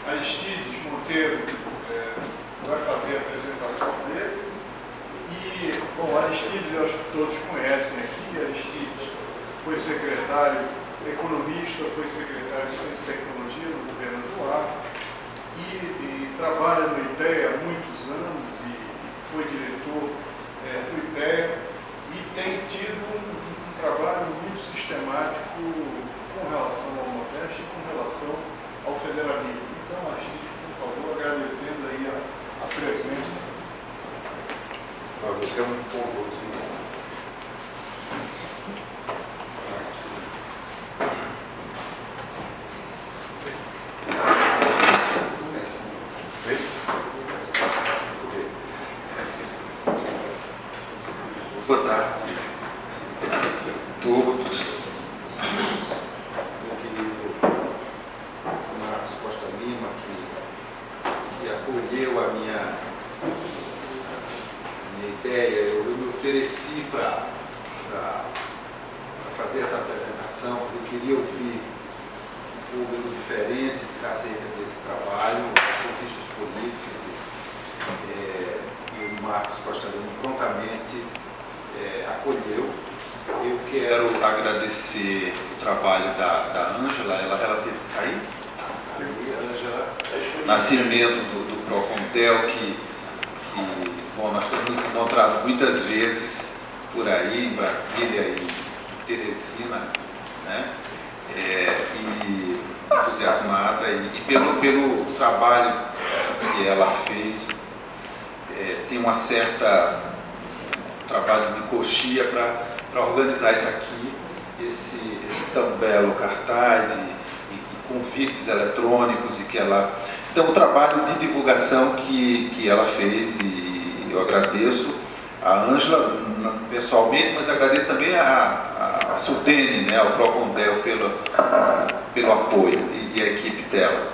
Aristides Monteiro vai fazer a apresentação dele. E, bom, Aristides, eu acho que todos conhecem aqui. Aristides foi secretário, economista, foi secretário de Ciência e Tecnologia no governo Duarte e trabalha no IPEA há muitos anos e foi diretor do IPEA e tem tido um trabalho muito sistemático com relação ao Nordeste e com relação ao federalismo. Então, Aristides, por favor, agradecendo aí a presença. Você é um pouco. Boa tarde a todos. Meu querido Marcos Costa Lima, que acolheu a minha ideia. Eu me ofereci para fazer essa apresentação, porque eu queria ouvir um público diferente acerca desse trabalho, cientistas políticos, e o Marcos Costa Lima prontamente acolheu. Eu quero agradecer o trabalho da Ângela, ela teve que sair? Ângela Nascimento do Procontel, que bom, nós temos nos encontrado muitas vezes por aí, em Brasília e em Teresina, né? E entusiasmada, e pelo trabalho que ela fez, tem uma certa trabalho de coxia para organizar isso aqui, esse tão belo cartaz e convites eletrônicos, e que ela... Então, o trabalho de divulgação que ela fez, e eu agradeço a Ângela pessoalmente, mas agradeço também a Sudene, né, ao Procontel, pelo apoio, e a equipe dela.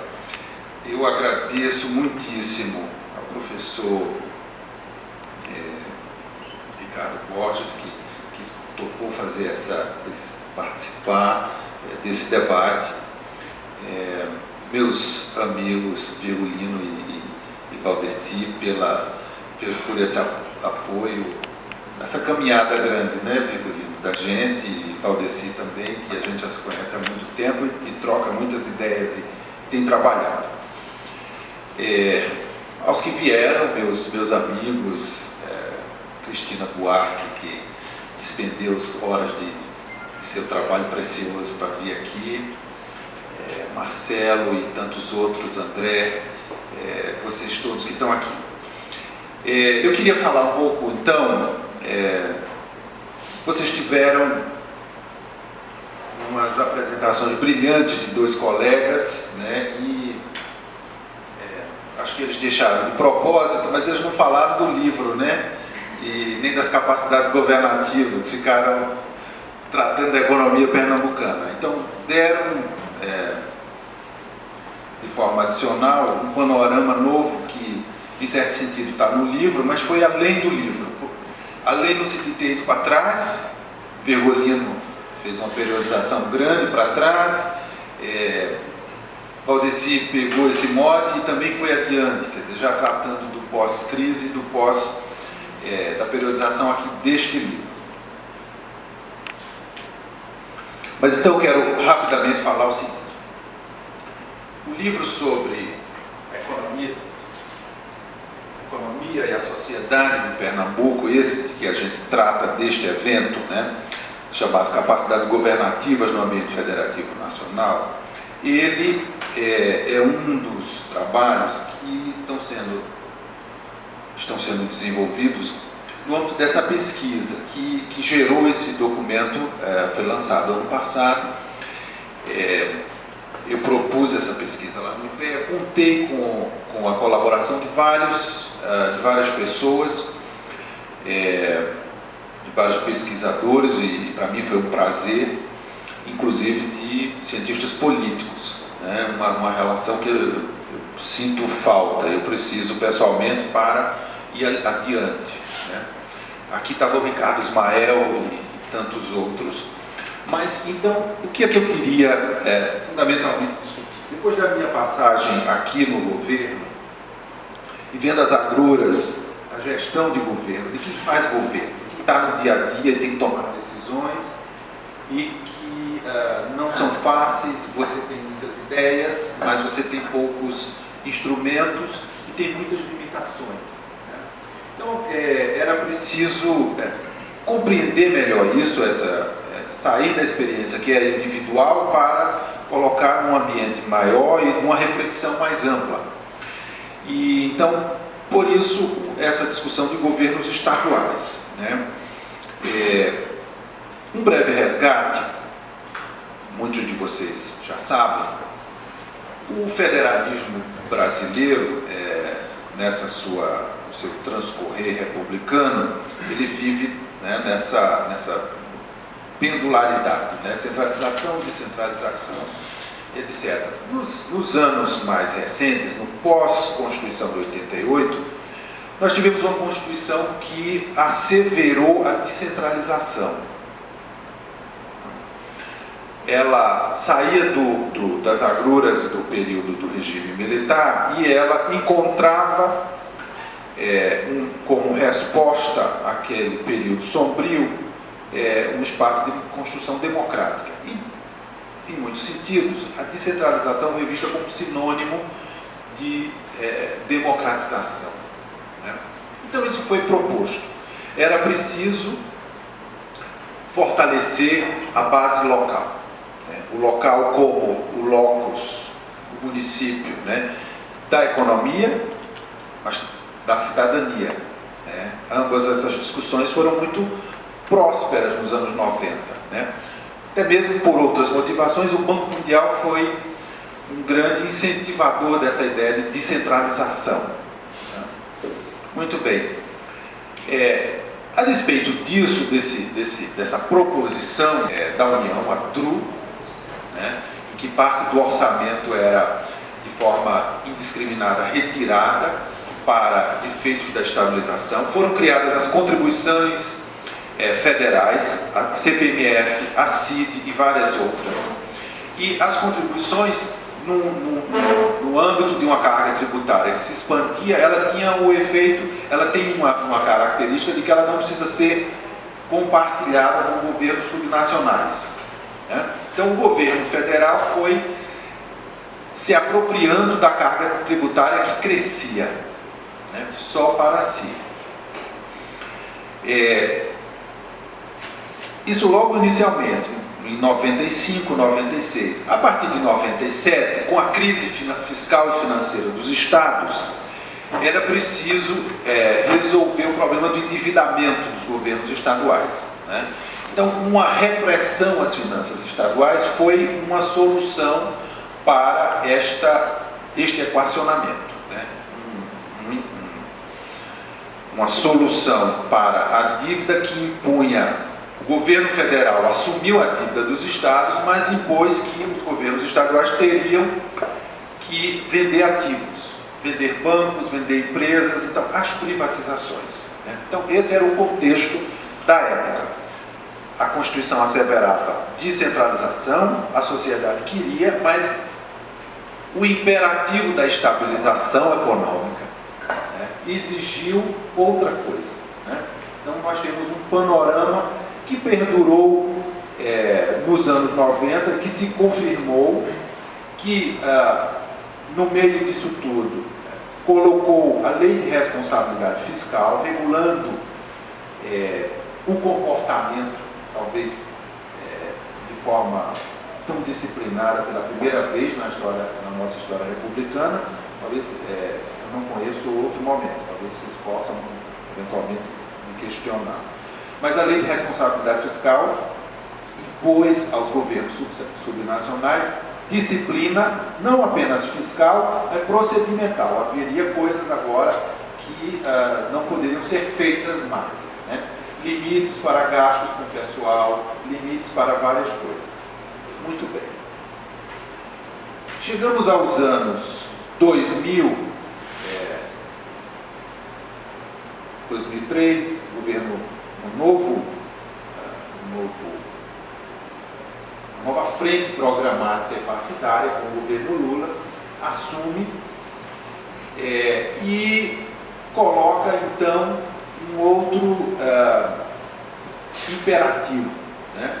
Eu agradeço muitíssimo ao professor Ricardo Borges, que topou fazer participar desse debate. Meus amigos Virgulino e Valdeci por esse apoio, essa caminhada grande, né, Virgulino, da gente, e Valdeci também, que a gente já se conhece há muito tempo e troca muitas ideias e tem trabalhado. Aos que vieram, meus amigos, Cristina Buarque, que despendeu horas de seu trabalho precioso para vir aqui, Marcelo e tantos outros, André, vocês todos que estão aqui. Eu queria falar um pouco, então, vocês tiveram umas apresentações brilhantes de dois colegas, né, e acho que eles deixaram de propósito, mas eles não falaram do livro, né, e nem das capacidades governativas, ficaram tratando da economia pernambucana. Então, deram, de forma adicional, um panorama novo que, em certo sentido, está no livro, mas foi além do livro. Além no sentido de ter ido para trás, Virgulino fez uma periodização grande para trás, Valdeci pegou esse mote e também foi adiante, quer dizer, já tratando do pós-crise e da periodização aqui deste livro. Mas então eu quero rapidamente falar o seguinte. O livro sobre a economia e a sociedade de Pernambuco, esse que a gente trata deste evento, né, chamado Capacidades Governativas no Ambiente Federativo Nacional, ele é um dos trabalhos que estão sendo desenvolvidos no âmbito dessa pesquisa que gerou esse documento. Foi lançado ano passado. Eu propus essa pesquisa lá no IPEA, contei com a colaboração de várias pessoas, de vários pesquisadores, e para mim foi um prazer, inclusive de cientistas políticos, né? Uma relação que eu sinto falta, eu preciso pessoalmente para ir adiante, né? Aqui estava o Ricardo Ismael e tantos outros. Mas, então, o que é que eu queria fundamentalmente discutir? Depois da minha passagem aqui no governo, e vendo as agruras, a gestão de governo, de quem faz governo, de quem está no dia a dia e tem que tomar decisões, e que não são fáceis, você tem muitas ideias, mas você tem poucos instrumentos e tem muitas limitações. Né? Então, era preciso compreender melhor isso, sair da experiência que era individual para colocar num ambiente maior e numa reflexão mais ampla. E, então, por isso, essa discussão de governos estaduais. Né? Um breve resgate, muitos de vocês já sabem, o federalismo brasileiro, no seu transcorrer republicano, ele vive, né, nessa pendularidade, né, centralização, descentralização, etc. Nos anos mais recentes, no pós-Constituição de 88, nós tivemos uma Constituição que asseverou a descentralização. Ela saía das agruras do período do regime militar e ela encontrava, como resposta àquele período sombrio, um espaço de construção democrática. E, em muitos sentidos, a descentralização foi vista como sinônimo de democratização. Né? Então, isso foi proposto. Era preciso fortalecer a base local. O local como o locus, o município, né, da economia, mas da cidadania. Né? Ambas essas discussões foram muito prósperas nos anos 90. Né? Até mesmo por outras motivações, o Banco Mundial foi um grande incentivador dessa ideia de descentralização. Né? Muito bem. A despeito disso, dessa proposição da União, a DRU, né, em que parte do orçamento era de forma indiscriminada retirada para efeitos da estabilização, foram criadas as contribuições federais, a CPMF, a CID e várias outras. E as contribuições, no âmbito de uma carga tributária que se expandia, ela tinha o efeito, ela tem uma característica de que ela não precisa ser compartilhada com governos subnacionais. Né? Então, o governo federal foi se apropriando da carga tributária que crescia, né? Só para si. Isso logo inicialmente, em 95, 96. A partir de 97, com a crise fiscal e financeira dos estados, era preciso resolver o problema do endividamento dos governos estaduais. Né? Então, uma repressão às finanças estaduais foi uma solução para este equacionamento. Né? Uma solução para a dívida que impunha. O governo federal assumiu a dívida dos estados, mas impôs que os governos estaduais teriam que vender ativos, vender bancos, vender empresas, então as privatizações. Né? Então, esse era o contexto da época. A Constituição asseverava descentralização, a sociedade queria, mas o imperativo da estabilização econômica, né, exigiu outra coisa. Né? Então, nós temos um panorama que perdurou nos anos 90, que se confirmou, que no meio disso tudo colocou a lei de responsabilidade fiscal, regulando o comportamento, talvez de forma tão disciplinada pela primeira vez na nossa história republicana. Talvez eu não conheço outro momento, talvez vocês possam eventualmente me questionar. Mas a lei de responsabilidade fiscal impôs aos governos subnacionais disciplina, não apenas fiscal, mas procedimental. Haveria coisas agora que não poderiam ser feitas mais. Né? Limites para gastos com pessoal, limites para várias coisas. Muito bem. Chegamos aos anos 2000, 2003, nova frente programática e partidária com o governo Lula, assume e coloca então um outro imperativo, né,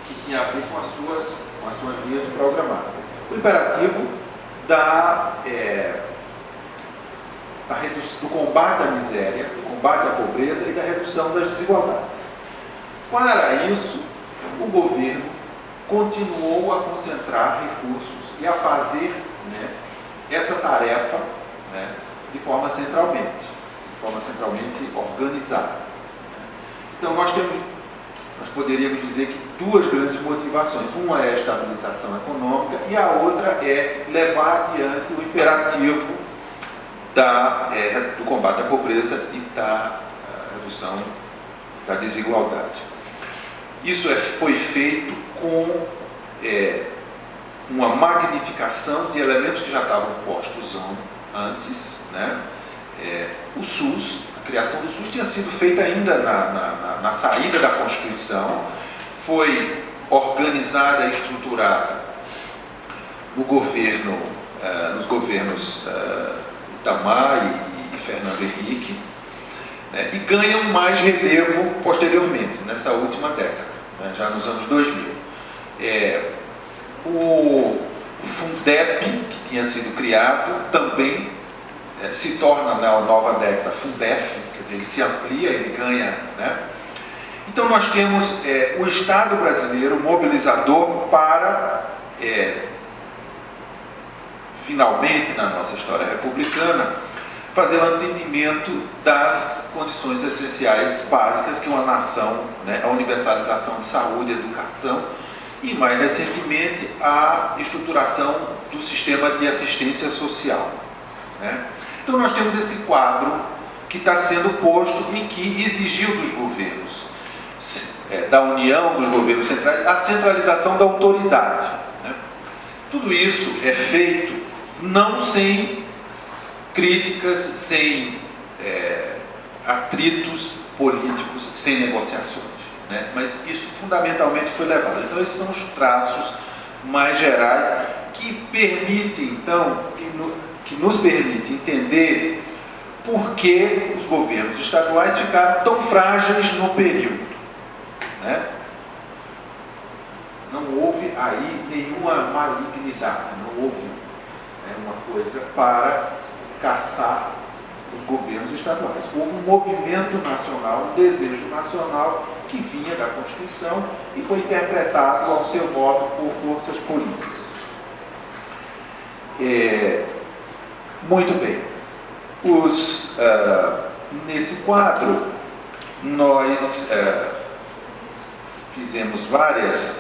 que tinha a ver com as suas linhas programáticas. O imperativo do combate à miséria, do combate à pobreza e da redução das desigualdades. Para isso, o governo continuou a concentrar recursos e a fazer, né, essa tarefa, né, de forma centralmente organizada. Então nós poderíamos dizer que duas grandes motivações. Uma é a estabilização econômica e a outra é levar adiante o imperativo do combate à pobreza e da redução da desigualdade. Isso foi feito com uma magnificação de elementos que já estavam postos antes, né? O SUS, a criação do SUS tinha sido feita ainda na saída da Constituição, foi organizada e estruturada nos governos Itamar e Fernando Henrique, né? E ganham mais relevo posteriormente, nessa última década, né? Já nos anos 2000. O Fundep, que tinha sido criado, também se torna na nova década Fundef, quer dizer, ele se amplia, ele ganha, né? Então nós temos o Estado brasileiro mobilizador para, finalmente na nossa história republicana, fazer o entendimento das condições essenciais básicas que uma nação, né, a universalização de saúde, educação e, mais recentemente, a estruturação do sistema de assistência social, né? Então nós temos esse quadro que está sendo posto e que exigiu dos governos, da união dos governos centrais, a centralização da autoridade, né? Tudo isso é feito não sem críticas, sem atritos políticos, sem negociações, né? Mas isso fundamentalmente foi levado. Então esses são os traços mais gerais que permitem, então, que nos permite entender por que os governos estaduais ficaram tão frágeis no período, né? Não houve aí nenhuma malignidade, não houve, né, uma coisa para caçar os governos estaduais. Houve um movimento nacional, um desejo nacional que vinha da Constituição e foi interpretado ao seu modo por forças políticas. Muito bem. Nesse quadro, nós fizemos várias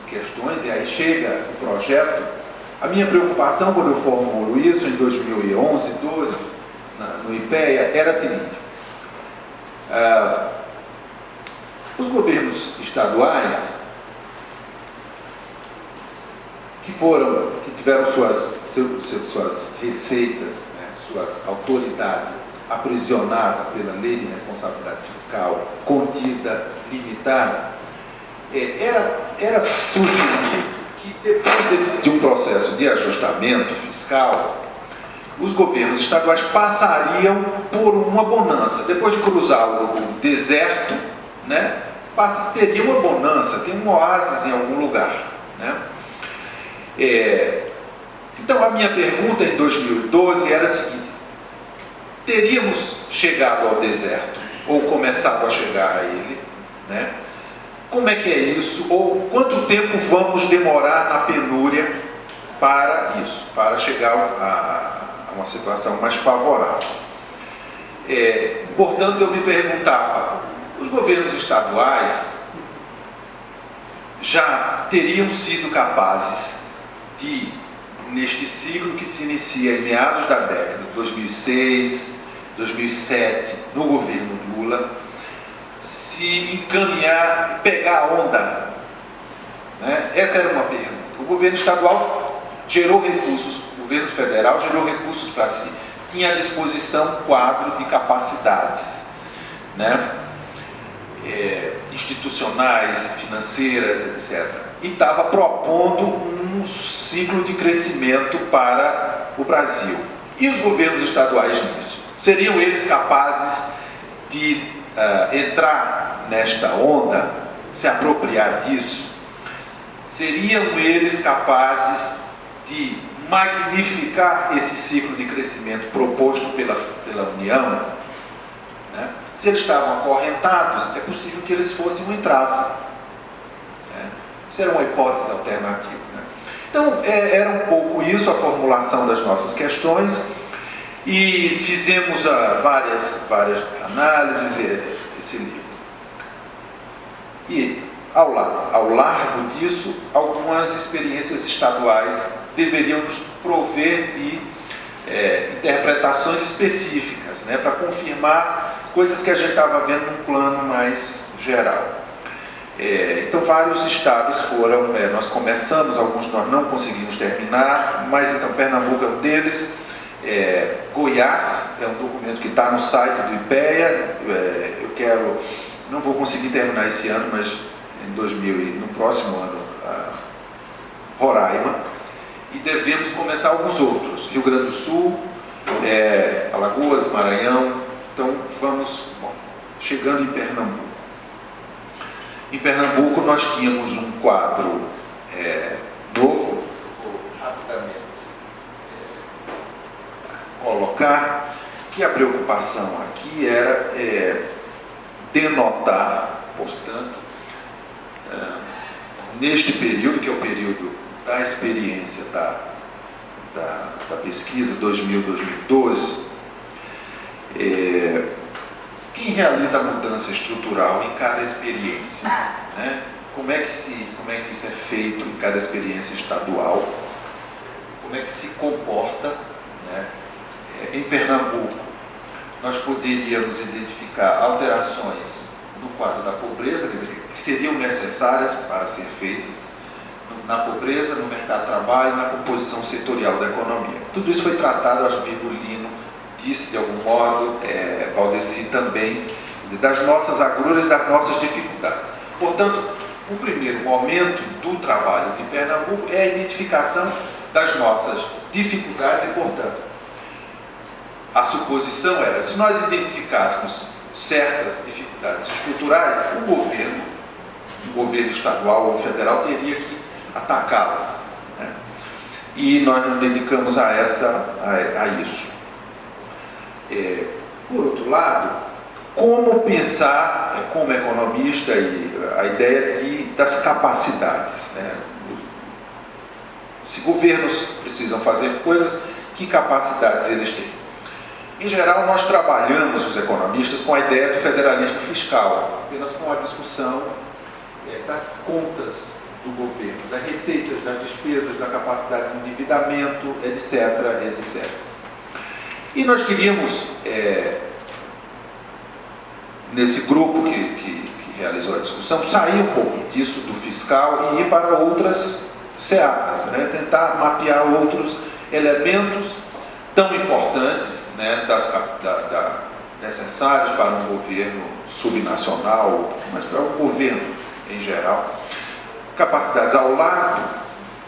questões, e aí chega o projeto. A minha preocupação quando eu formulo isso, em 2011, 12, no IPEA, era a seguinte: os governos estaduais que tiveram suas receitas, né, suas autoridades aprisionadas pela lei de responsabilidade fiscal, contida, limitada, era sugerido que depois de um processo de ajustamento fiscal, os governos estaduais passariam por uma bonança. Depois de cruzar o deserto, né, teria uma bonança, tem um oásis em algum lugar, né? Então a minha pergunta em 2012 era a seguinte: teríamos chegado ao deserto, ou começado a chegar a ele, né? Como é que é isso? Ou quanto tempo vamos demorar na penúria para isso, para chegar a uma situação mais favorável? Portanto, eu me perguntava, os governos estaduais já teriam sido capazes de, neste ciclo que se inicia em meados da década de 2006, 2007, no governo Lula, se encaminhar, pegar a onda, né? Essa era uma pergunta. O governo estadual gerou recursos, o governo federal gerou recursos para si, tinha à disposição um quadro de capacidades, né? institucionais, financeiras, etc. E estava propondo um ciclo de crescimento para o Brasil. E os governos estaduais nisso? Seriam eles capazes de entrar nesta onda, se apropriar disso? Seriam eles capazes de magnificar esse ciclo de crescimento proposto pela União? Né? Se eles estavam acorrentados, é possível que eles fossem um entrave. Né? Isso era uma hipótese alternativa. Né? Então, era um pouco isso a formulação das nossas questões, e fizemos várias análises esse livro. E, ao largo disso, algumas experiências estaduais deveriam nos prover de interpretações específicas, né, para confirmar coisas que a gente estava vendo num plano mais geral. Então, vários estados foram, nós começamos, alguns nós não conseguimos terminar, mas então Pernambuco é um deles. Goiás é um documento que está no site do IPEA. Não vou conseguir terminar esse ano, mas no próximo ano, Roraima, e devemos começar alguns outros, Rio Grande do Sul, Alagoas, Maranhão. Então vamos chegando em Pernambuco. Em Pernambuco nós tínhamos um quadro novo, vou rapidamente colocar, que a preocupação aqui era denotar, portanto, neste período, que é o período da experiência da pesquisa 2000-2012, quem realiza a mudança estrutural em cada experiência, né? Como é que isso é feito em cada experiência estadual, como é que se comporta, né? Em Pernambuco, nós poderíamos identificar alterações no quadro da pobreza, quer dizer, que seriam necessárias para ser feitas na pobreza, no mercado de trabalho, na composição setorial da economia. Tudo isso foi tratado, acho que Virgulino disse de algum modo, Valdeci também, quer dizer, das nossas agruras e das nossas dificuldades. Portanto, o primeiro momento do trabalho de Pernambuco é a identificação das nossas dificuldades e, portanto, a suposição era, se nós identificássemos certas dificuldades estruturais, o governo estadual ou federal teria que atacá-las. Né? E nós nos dedicamos a isso. Por outro lado, como pensar, como economista, a ideia das capacidades. Né? Se governos precisam fazer coisas, que capacidades eles têm? Em geral, nós trabalhamos, os economistas, com a ideia do federalismo fiscal, apenas com a discussão das contas do governo, das receitas, das despesas, da capacidade de endividamento, etc., etc. E nós queríamos, nesse grupo que realizou a discussão, sair um pouco disso do fiscal e ir para outras searas, né? Tentar mapear outros elementos tão importantes, né, necessários para um governo subnacional, mas para o governo em geral. Capacidades ao lado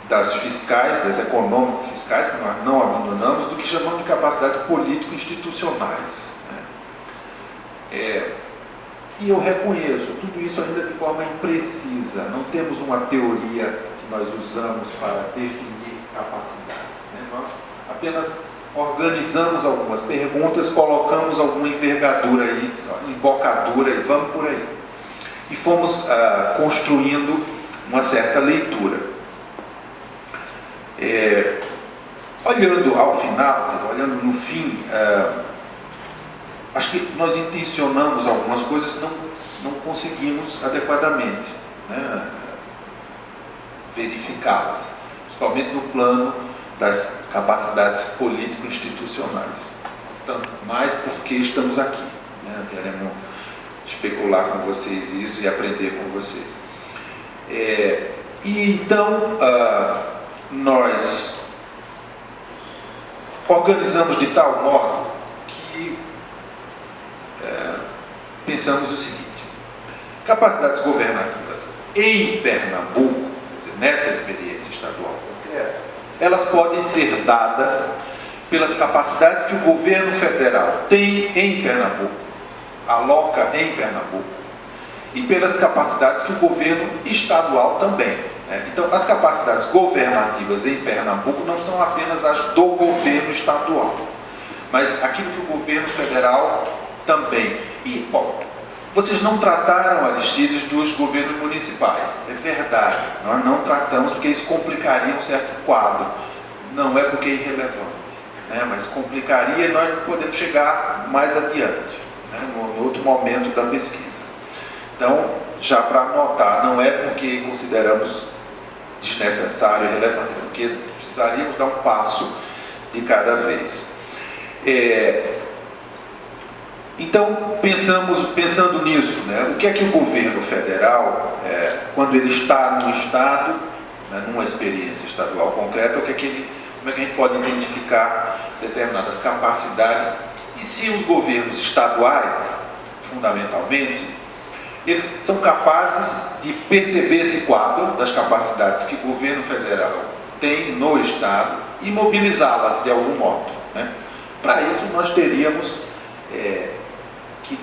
das fiscais, das econômico-fiscais, que nós não abandonamos, do que chamamos de capacidade político-institucionais. Né? E eu reconheço, tudo isso ainda de forma imprecisa, não temos uma teoria que nós usamos para definir capacidades. Né? Nós apenas organizamos algumas perguntas, colocamos alguma envergadura aí, embocadura e vamos por aí. E fomos construindo uma certa leitura. Olhando ao final, olhando no fim, acho que nós intencionamos algumas coisas que não conseguimos adequadamente, né, verificá-las, principalmente no plano das capacidades político-institucionais. Tanto mais porque estamos aqui, né? Queremos especular com vocês isso e aprender com vocês. E então nós organizamos de tal modo que pensamos o seguinte: Capacidades governativas em Pernambuco, nessa experiência estadual concreta, elas podem ser dadas pelas capacidades que o governo federal tem em Pernambuco, aloca em Pernambuco, e pelas capacidades que o governo estadual também. Então, as capacidades governativas em Pernambuco não são apenas as do governo estadual, mas aquilo que o governo federal também. E, bom, vocês não trataram, Aristides, dos governos municipais. É verdade, nós não tratamos porque isso complicaria um certo quadro. Não é porque é irrelevante, mas complicaria e nós podemos chegar mais adiante, no outro momento da pesquisa. Então, já para anotar, não é porque consideramos desnecessário e relevante, é porque precisaríamos dar um passo de cada vez. Então, pensando nisso, o que é que o governo federal, quando ele está num estado, numa experiência estadual concreta, como é que a gente pode identificar determinadas capacidades, e se os governos estaduais, fundamentalmente, eles são capazes de perceber esse quadro das capacidades que o governo federal tem no estado e mobilizá-las de algum modo. Para isso, nós teríamos que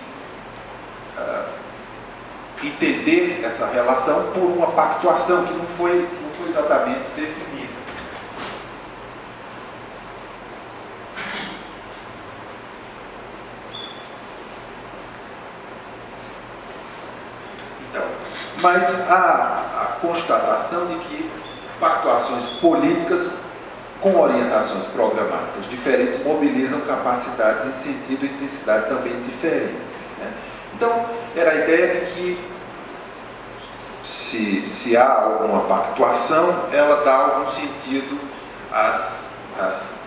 entender essa relação por uma pactuação que não foi exatamente definida. Então, mas há a constatação de que pactuações políticas com orientações programáticas diferentes mobilizam capacidades em sentido e intensidade também diferentes. Então, era a ideia de que se há alguma pactuação, ela dá algum sentido às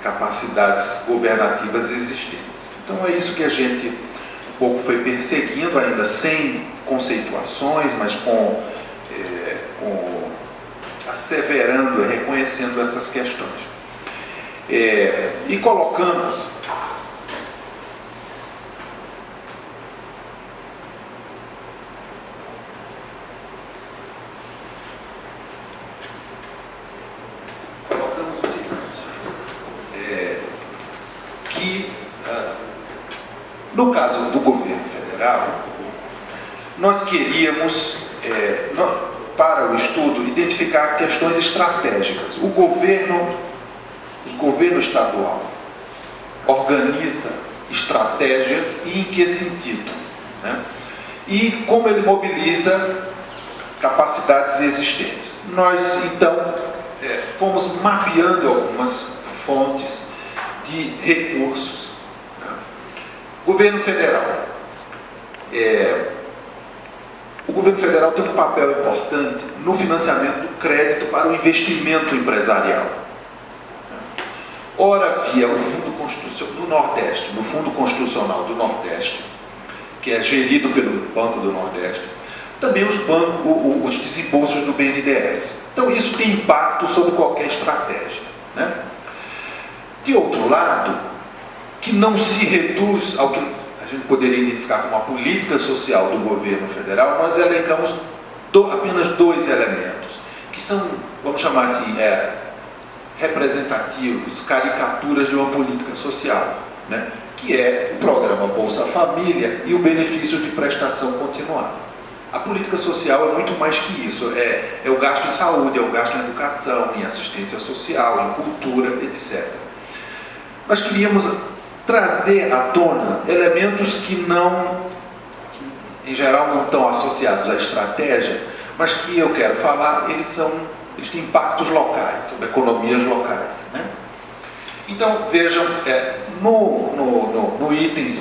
capacidades governativas existentes. Então, é isso que a gente um pouco foi perseguindo, ainda sem conceituações, mas com asseverando, reconhecendo essas questões. E colocamos o seguinte, que no caso do governo federal, nós queríamos, para o estudo, identificar questões estratégicas. O governo estadual organiza estratégias e em que sentido? E como ele mobiliza capacidades existentes. Nós, então, fomos mapeando algumas fontes de recursos. Governo federal. O governo federal tem um papel importante no financiamento do crédito para o investimento empresarial. Ora via o Fundo Constitucional do Nordeste, no Fundo Constitucional do Nordeste, que é gerido pelo Banco do Nordeste, também os desembolsos do BNDES. Então isso tem impacto sobre qualquer estratégia. De outro lado, que não se reduz ao que a gente poderia identificar como a política social do governo federal, nós elencamos apenas dois elementos, que são, vamos chamar assim, representativos, caricaturas de uma política social, que é o programa Bolsa Família e o benefício de prestação continuada. A política social é muito mais que isso, é o gasto em saúde, é o gasto em educação, em assistência social, em cultura, etc. Nós queríamos trazer à tona elementos que em geral não estão associados à estratégia, mas que eu quero falar, eles têm impactos locais, sobre economias locais. Então, vejam, no item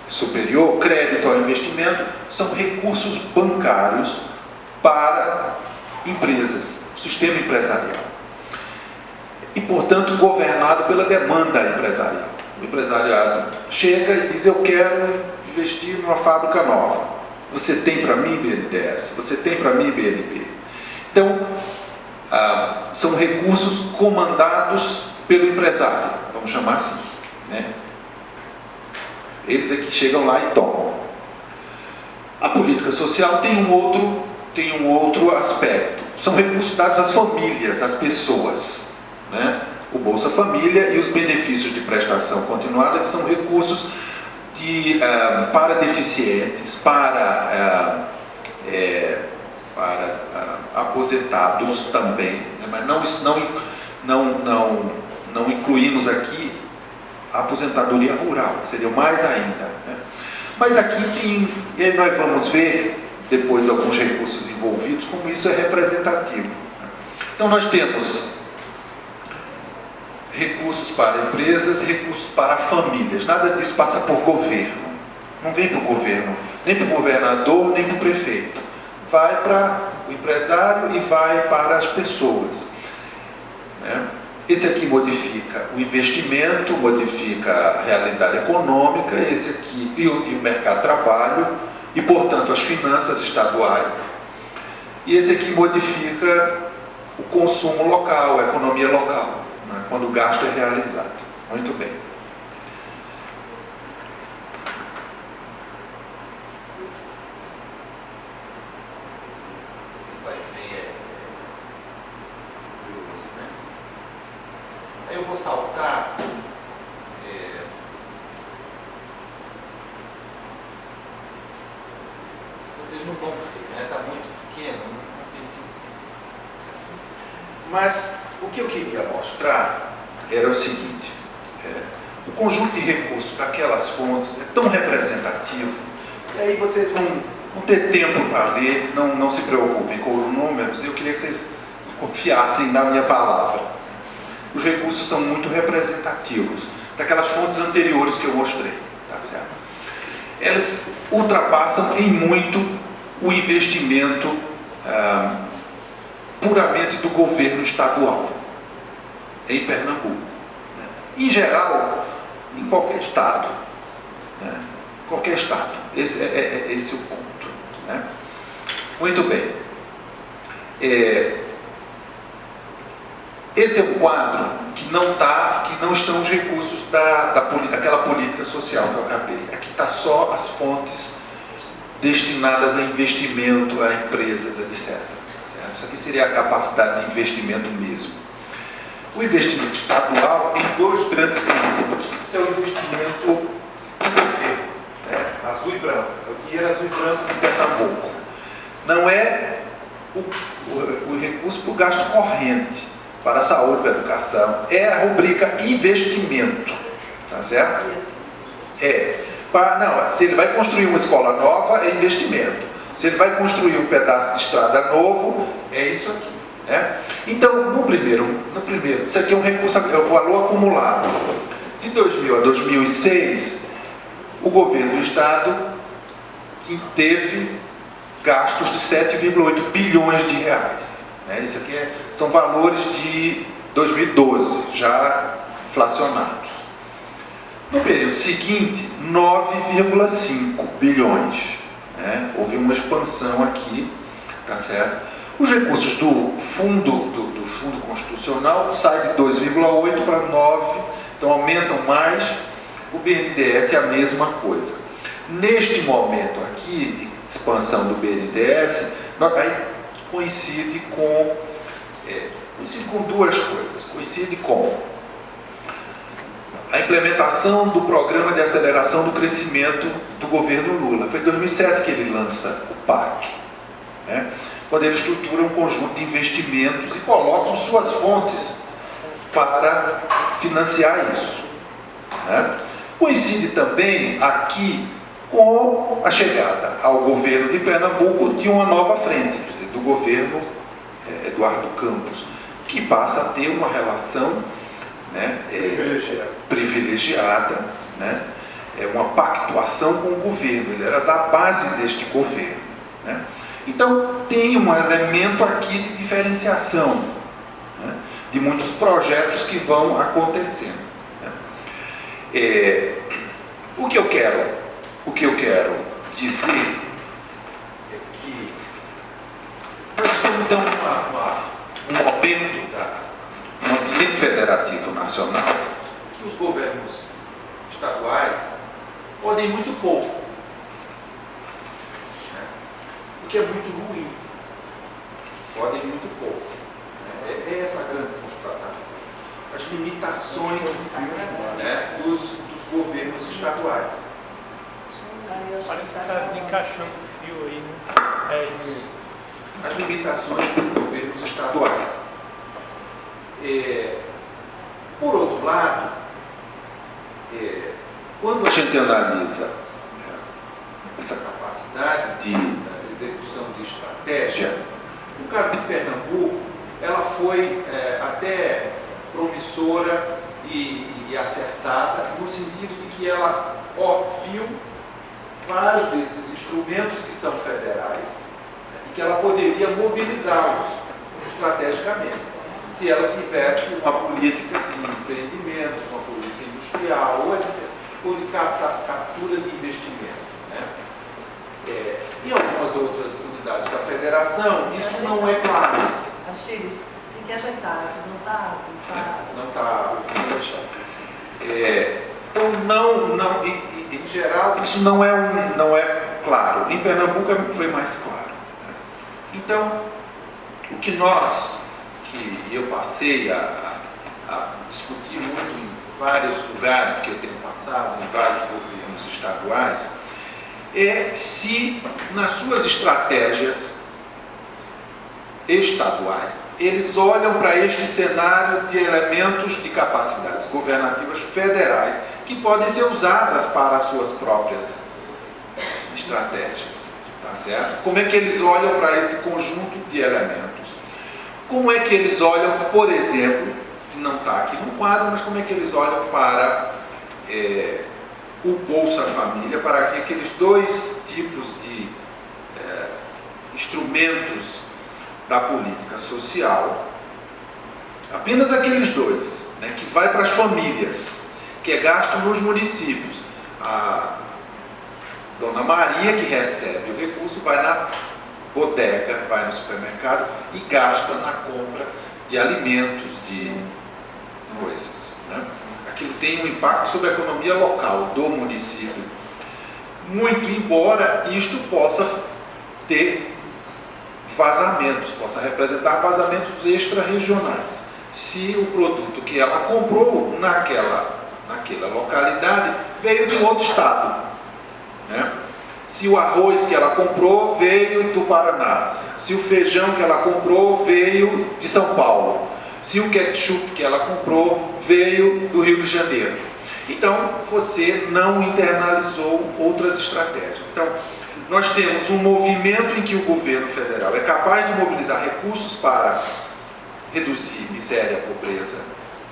superior, crédito ao investimento, são recursos bancários para empresas, o sistema empresarial. E, portanto, governado pela demanda empresarial. O empresariado chega e diz: eu quero investir numa fábrica nova. Você tem para mim, BNDES? Você tem para mim, BNB? Então, são recursos comandados pelo empresário, vamos chamar assim. Eles é que chegam lá e tomam. A política social tem um outro aspecto. São recursos dados às famílias, às pessoas, né? O Bolsa Família e os benefícios de prestação continuada, que são recursos para deficientes, para aposentados também, né? Mas não incluímos aqui a aposentadoria rural, que seria mais ainda, né? Mas aqui e nós vamos ver depois alguns recursos envolvidos, como isso é representativo. Então nós temos recursos para empresas, recursos para famílias. Nada disso passa por governo. Não vem para o governo, nem para o governador, nem para o prefeito. Vai para o empresário e vai para as pessoas, né? Esse aqui modifica o investimento, modifica a realidade econômica, esse aqui e o mercado de trabalho, e, portanto, as finanças estaduais. E esse aqui modifica o consumo local, a economia local, né, quando o gasto é realizado. Muito bem. Esse vai ver curioso, né? Aí eu vou saltar. Vocês não vão ver, né? Está muito pequeno, não tem sentido. Mas o que eu queria mostrar era o seguinte: o conjunto de recursos daquelas fontes é tão representativo, e aí vocês vão ter tempo para ler, não se preocupem com os números, eu queria que vocês confiassem na minha palavra. Os recursos são muito representativos daquelas fontes anteriores que eu mostrei, tá certo? Elas ultrapassam em muito o investimento puramente do governo estadual em Pernambuco, né? Em geral, em qualquer estado, né? Qualquer estado, esse é o ponto, né? Muito bem. Esse é um quadro que não estão os recursos daquela política social que eu acabei. Aqui está só as fontes destinadas a investimento, a empresas, etc. Certo? Isso aqui seria a capacidade de investimento mesmo. O investimento estadual tem dois grandes períodos. Esse é o investimento do governo, né? Azul e branco. É o dinheiro azul e branco de Pernambuco. Não é o recurso para o gasto corrente, para a saúde, para a educação, é a rubrica investimento, tá certo? Se ele vai construir uma escola nova, é investimento. Se ele vai construir um pedaço de estrada novo, é isso aqui, né? Então, no primeiro, isso aqui é um recurso, é o valor acumulado. De 2000 a 2006, o governo do estado teve gastos de 7,8 bilhões de reais. Isso aqui são valores de 2012, já inflacionados. No período seguinte, 9,5 bilhões. Né? Houve uma expansão aqui, tá certo? Os recursos do fundo constitucional saem de 2,8 para 9, então aumentam mais. O BNDES é a mesma coisa. Neste momento aqui, de expansão do BNDES, aí coincide com duas coisas. Coincide com a implementação do programa de aceleração do crescimento do governo Lula. Foi em 2007 que ele lança o PAC, né? Quando ele estrutura um conjunto de investimentos e coloca suas fontes para financiar isso, né? Coincide também aqui com a chegada ao governo de Pernambuco de uma nova frente, quer dizer, do governo Eduardo Campos, que passa a ter uma relação, né, privilegiada, né, uma pactuação com o governo. Ele era da base deste governo, né? Então tem um elemento aqui de diferenciação, né, de muitos projetos que vão acontecendo, né? O que eu quero dizer é que nós estamos então um ambiente federativo nacional que os governos estaduais podem muito pouco. o que é muito ruim. Podem muito pouco. É essa a grande constatação. As limitações, né, dos governos estaduais. Parece que está desencaixando o fio aí, né? É isso. As limitações dos governos estaduais. Por outro lado, quando a gente analisa essa capacidade de execução de estratégia, no caso de Pernambuco, ela foi até promissora e acertada, no sentido de que ela viu vários desses instrumentos que são federais, e que ela poderia mobilizá-los estrategicamente, se ela tivesse uma política de empreendimentos, uma política industrial, ou de captura de investimento. Né? Em algumas outras unidades da federação, isso não é claro. Astiles, tem que ajeitar, não está. Não está. Então, em geral, isso não é claro. Em Pernambuco foi mais claro. Então, o que eu passei a discutir muito em vários lugares que eu tenho passado, em vários governos estaduais, é se nas suas estratégias estaduais eles olham para este cenário de elementos de capacidades governativas federais que podem ser usadas para as suas próprias estratégias. Tá certo? Como é que eles olham para esse conjunto de elementos? Como é que eles olham, por exemplo, que não está aqui no quadro, mas como é que eles olham para o Bolsa Família, para aqueles dois tipos de instrumentos da política social, apenas aqueles dois, né, que vai para as famílias, que é gasto nos municípios. A Dona Maria, que recebe o recurso, vai na bodega, vai no supermercado e gasta na compra de alimentos, de coisas. Né? Aquilo tem um impacto sobre a economia local do município, muito embora isto possa ter vazamentos, possa representar vazamentos extra-regionais. Se o produto que ela comprou naquela localidade veio de um outro estado, né? Se o arroz que ela comprou veio do Paraná, se o feijão que ela comprou veio de São Paulo, se o ketchup que ela comprou veio do Rio de Janeiro. Então, você não internalizou outras estratégias. Então, nós temos um movimento em que o governo federal é capaz de mobilizar recursos para reduzir miséria e pobreza,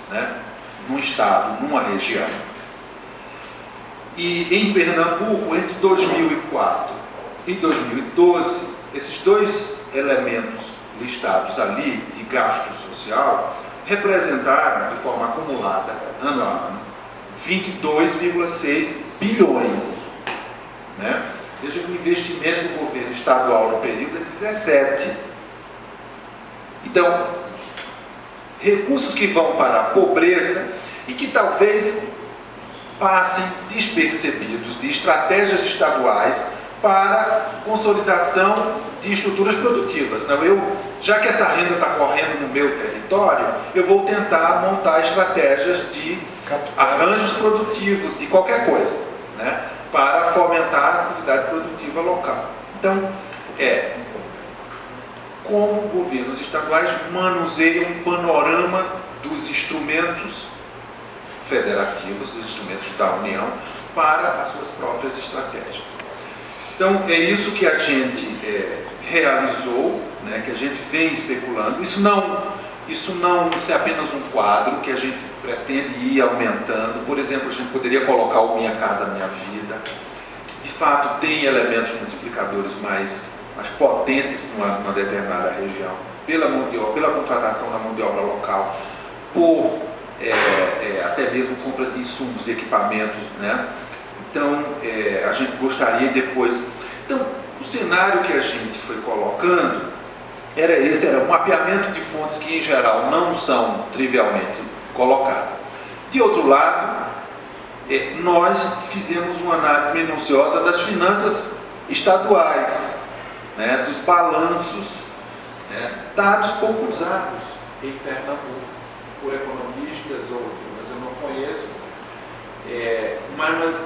né, num estado, numa região. E em Pernambuco, entre 2004 e 2012, esses dois elementos listados ali de gasto social representaram, de forma acumulada, ano a ano, 22,6 bilhões. Né? Veja que o investimento do governo estadual no período é 17. Então, recursos que vão para a pobreza e que talvez passem despercebidos de estratégias estaduais para consolidação de estruturas produtivas. Não, já que essa renda está correndo no meu território, eu vou tentar montar estratégias de arranjos produtivos, de qualquer coisa, né, para fomentar a atividade produtiva local. Então, como governos estaduais manuseiam um panorama dos instrumentos federativos, dos instrumentos da União, para as suas próprias estratégias. Então, é isso que a gente realizou, né, que a gente vem especulando. Isso é apenas um quadro que a gente pretende ir aumentando. Por exemplo, a gente poderia colocar o Minha Casa Minha Vida, que de fato tem elementos multiplicadores mais potentes numa determinada região, pela contratação da mão de obra local, por até mesmo compra de insumos, de equipamentos, né? Então, a gente gostaria depois... Então, o cenário que a gente foi colocando era um mapeamento de fontes que, em geral, não são trivialmente colocadas. De outro lado, nós fizemos uma análise minuciosa das finanças estaduais, né, dos balanços, né, dados pouco usados em Pernambuco por economistas ou mas eu não conheço, mas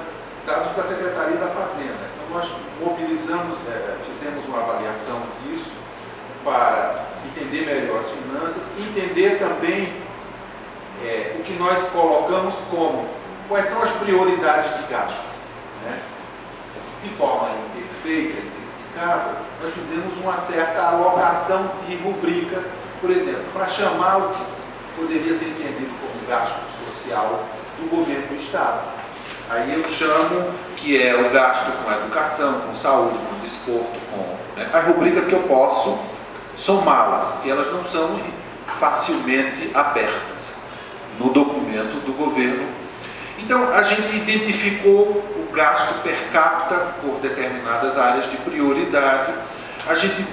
dados da Secretaria da Fazenda. Então nós mobilizamos, fizemos uma avaliação disso para entender melhor as finanças, entender também o que nós colocamos como quais são as prioridades de gasto, né? De forma imperfeita, imperfectável, nós fizemos uma certa alocação de rubricas, por exemplo, para chamar o que poderia ser entendido como gasto social do governo do Estado. Aí eu chamo que é o gasto com educação, com saúde, com desporto, com as rubricas que eu posso somá-las, porque elas não são facilmente abertas no documento do governo. Então, a gente identificou o gasto per capita por determinadas áreas de prioridade, a gente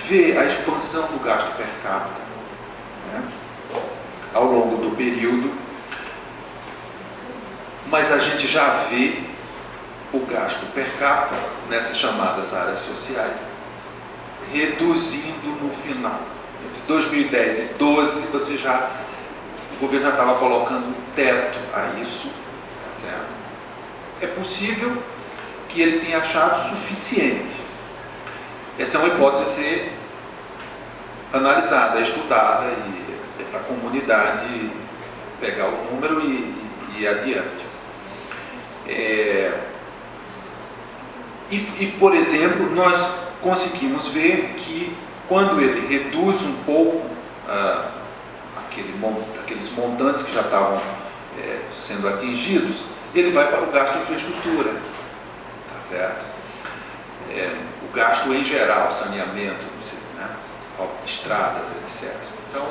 vê a expansão do gasto per capita, né, ao longo do período, mas a gente já vê o gasto per capita nessas chamadas áreas sociais reduzindo no final. Entre 2010 e 2012, o governo já estava colocando um teto a isso, tá certo? É possível que ele tenha achado suficiente. Essa é uma hipótese a ser analisada, estudada e para a comunidade pegar o número e ir adiante. Por exemplo, nós conseguimos ver que quando ele reduz um pouco aqueles montantes que já estavam sendo atingidos, ele vai para o gasto de infraestrutura, tá certo? O gasto em geral, saneamento, né? Estradas, etc. Então,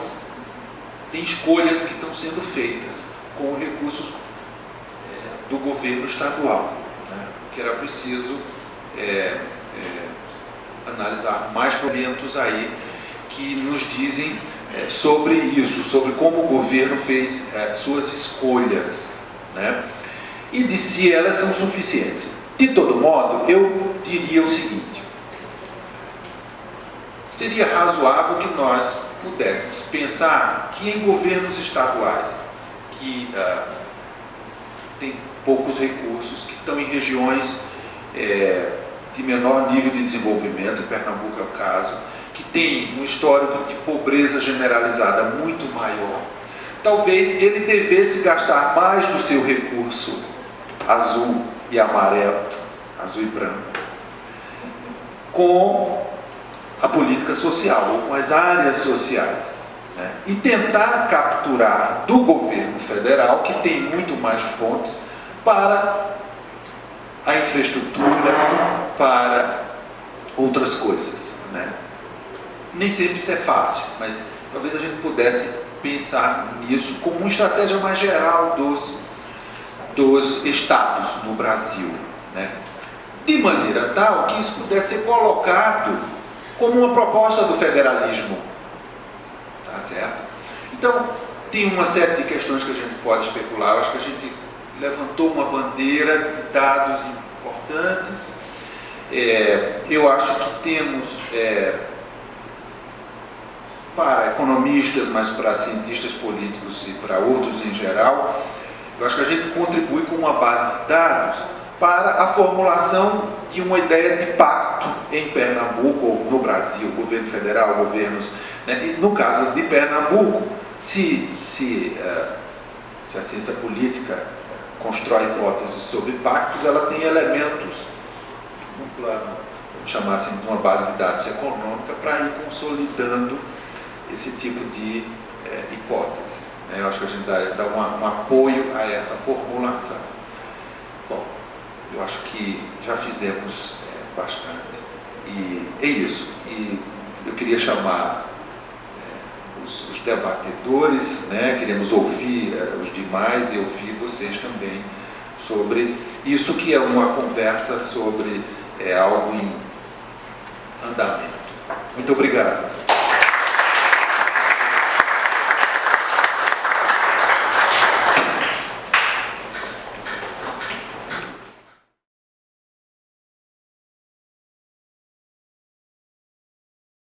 tem escolhas que estão sendo feitas com recursos do governo estadual, né? Que era preciso analisar mais momentos aí que nos dizem sobre isso, sobre como o governo fez suas escolhas, né? E de se elas são suficientes. De todo modo, eu diria o seguinte: seria razoável que nós pudéssemos pensar que em governos estaduais que têm poucos recursos, que estão em regiões de menor nível de desenvolvimento, Pernambuco é o caso, que tem um histórico de pobreza generalizada muito maior, talvez ele devesse gastar mais do seu recurso azul e amarelo, azul e branco, com a política social, ou com as áreas sociais, né? E tentar capturar do governo federal, que tem muito mais fontes, para a infraestrutura, para outras coisas, né? Nem sempre isso é fácil, mas talvez a gente pudesse pensar nisso como uma estratégia mais geral dos estados no Brasil, né? De maneira tal que isso pudesse ser colocado como uma proposta do federalismo, tá certo? Então, tem uma série de questões que a gente pode especular. Eu acho que a gente levantou uma bandeira de dados importantes. Eu acho que temos, para economistas, mas para cientistas políticos e para outros em geral, eu acho que a gente contribui com uma base de dados para a formulação de uma ideia de pacto em Pernambuco ou no Brasil, governo federal, governos, né? E no caso de Pernambuco, se a ciência política constrói hipóteses sobre pactos, ela tem elementos no plano, vamos chamar assim, de uma base de dados econômica para ir consolidando esse tipo de hipótese, né? Eu acho que a gente dá um apoio a essa formulação. Bom, eu acho que já fizemos bastante. E é isso. E eu queria chamar os debatedores, né? Queremos ouvir os demais e ouvir vocês também sobre isso, que é uma conversa sobre algo em andamento. Muito obrigado.